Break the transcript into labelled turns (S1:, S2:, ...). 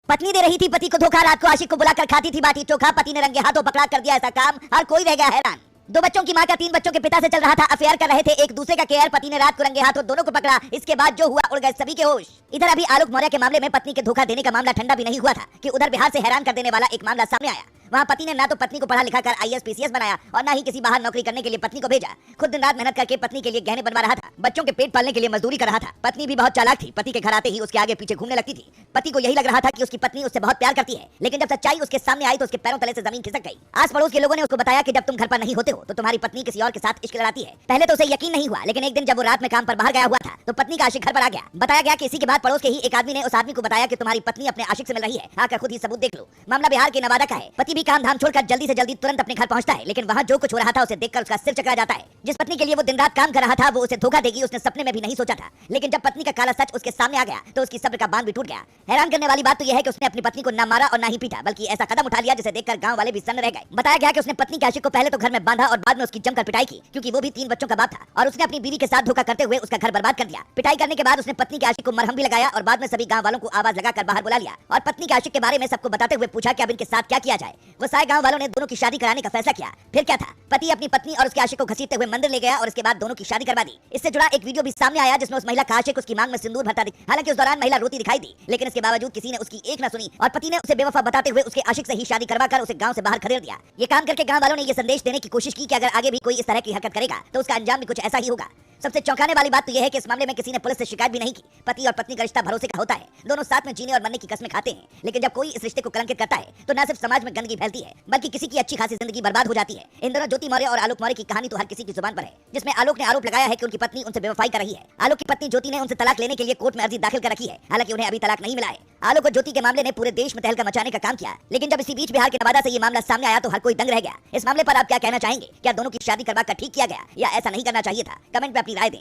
S1: पत्नी दे रही थी पति को धोखा, रात को आशिक को बुलाकर खाती थी बाटी चोखा। पति ने रंगे हाथों पकड़ा कर दिया ऐसा काम, हर कोई रह गया हैरान। दो बच्चों की मां का 3 बच्चों के पिता से चल रहा था अफेयर, कर रहे थे एक दूसरे का केयर। पति ने रात को रंगे हाथों दोनों को पकड़ा, इसके बाद जो हुआ उड़ गए सभी के होश। इधर अभी आलोक मौर्य के मामले में पत्नी के धोखा देने का मामला ठंडा भी नहीं हुआ था कि उधर बिहार से हैरान कर देने वाला एक मामला सामने आया। वहाँ पति ने ना तो पत्नी को पढ़ा लिखा कर आईएएस पीसीएस बनाया और ना ही किसी बाहर नौकरी करने के लिए पत्नी को भेजा। खुद दिन रात मेहनत करके पत्नी के लिए गहने बनवा रहा था, बच्चों के पेट पालने के लिए मजदूरी कर रहा था। पत्नी भी बहुत चालाक थी, पति के घर आते ही उसके आगे पीछे घूमने लगती थी। पति को यही लग रहा था कि उसकी पत्नी उससे बहुत प्यार करती है, लेकिन जब सच्चाई उसके सामने आई तो उसके पैरों तले से जमीन खिसक गई। आस पड़ोस के लोगों ने उसको बताया कि जब तुम घर पर नहीं होते हो तो तुम्हारी पत्नी किसी और के साथ इश्क लड़ाती है। पहले तो उसे यकीन नहीं हुआ, लेकिन एक दिन जब वो रात में काम पर बाहर गया हुआ था तो पत्नी का आशिक घर पर आ गया। बताया गया कि इसी के बाद पड़ोस के ही एक आदमी ने उस आदमी को बताया कि तुम्हारी पत्नी अपने आशिक से मिल रही है, आकर खुद ही सबूत देख लो। मामला बिहार के नवादा का है। पति भी काम धाम छोड़कर जल्दी से जल्दी तुरंत अपने घर पहुंचता है, लेकिन वहां जो कुछ हो रहा था उसे देखकर उसका सिर चकरा जाता है। जिस पत्नी के लिए वो दिन रात काम कर रहा था वो उसे धोखा देगी उसने सपने में भी नहीं सोचा था, लेकिन जब पत्नी का काला सच उसके सामने आ गया तो उसकी सब्र का बांध भी टूट गया। हैरान करने वाली बात तो यह है कि उसने अपनी पत्नी को ना मारा और ना ही पीटा, बल्कि ऐसा कदम उठा लिया जिसे देखकर गांव वाले भी सन्न रह गए। बताया गया कि उसने पत्नी के आशिक को पहले तो घर में बांधा और बाद में उसकी जमकर पिटाई की, क्योंकि वो भी 3 बच्चों का बाप था और उसने अपनी बीवी के साथ धोखा करते हुए उसका घर बर्बाद कर दिया। पिटाई करने के बाद उसने पत्नी के आशिक को मरहम भी लगाया और बाद में सभी गांव वालों को आवाज लगाकर बाहर बुला लिया और पत्नी के आशिक के बारे में सबको बताते हुए पूछा कि अब इनके साथ क्या किया जाए। वो सारे गांव वालों ने दोनों की शादी कराने का फैसला किया। फिर क्या था, पति अपनी पत्नी और उसके आशिक को घसीटते हुए मंदिर ले गया और इसके बाद दोनों की शादी करवा दी। इससे जुड़ा एक वीडियो भी सामने आया जिसमें उस महिला का आशिक उसकी मांग में सिंदूर भरता दिखा। हालांकि उस दौरान महिला रोती दिखाई दी, लेकिन इसके बावजूद किसी ने उसकी एक न सुनी और पति ने उसे बेवफा बताते हुए उसके आशिक से ही शादी करवाकर उसे गांव से बाहर खदेड़ दिया। ये काम करके गांव वालों ने ये संदेश देने की कोशिश की कि अगर आगे भी कोई इस तरह की हरकत करेगा तो उसका अंजाम भी कुछ ऐसा ही होगा। सबसे चौंकाने वाली बात तो यह है कि इस मामले में किसी ने पुलिस से शिकायत भी नहीं की। पति और पत्नी का रिश्ता भरोसे का होता है, दोनों साथ में जीने और मरने की कस्में खाते हैं, लेकिन जब कोई इस रिश्ते को कलंकित करता है तो न सिर्फ समाज में गंदगी फैलती है बल्कि किसी की अच्छी खासी जिंदगी बर्बाद हो जाती है। इन दोनों ज्योति मौर्य और आलोक मौर्य की कहानी तो हर किसी की जुबान पर है, जिसमें आलोक ने आरोप लगाया है कि उनकी पत्नी उनसे बेवफाई कर रही है। आलोक की पत्नी ज्योति ने उनसे तलाक लेने के लिए कोर्ट में अर्जी दाखिल कर रखी है, हालांकि उन्हें अभी तलाक नहीं मिला है। आलोक और ज्योति के मामले ने पूरे देश में तहलका मचाने का काम किया, लेकिन जब इसी बीच बिहार के नवादा से ये मामला सामने आया तो हर कोई दंग रह गया। इस मामले पर आप क्या कहना चाहेंगे? क्या दोनों की शादी करवा कर ठीक किया गया या ऐसा नहीं करना चाहिए था? कमेंट में अपनी राय दें।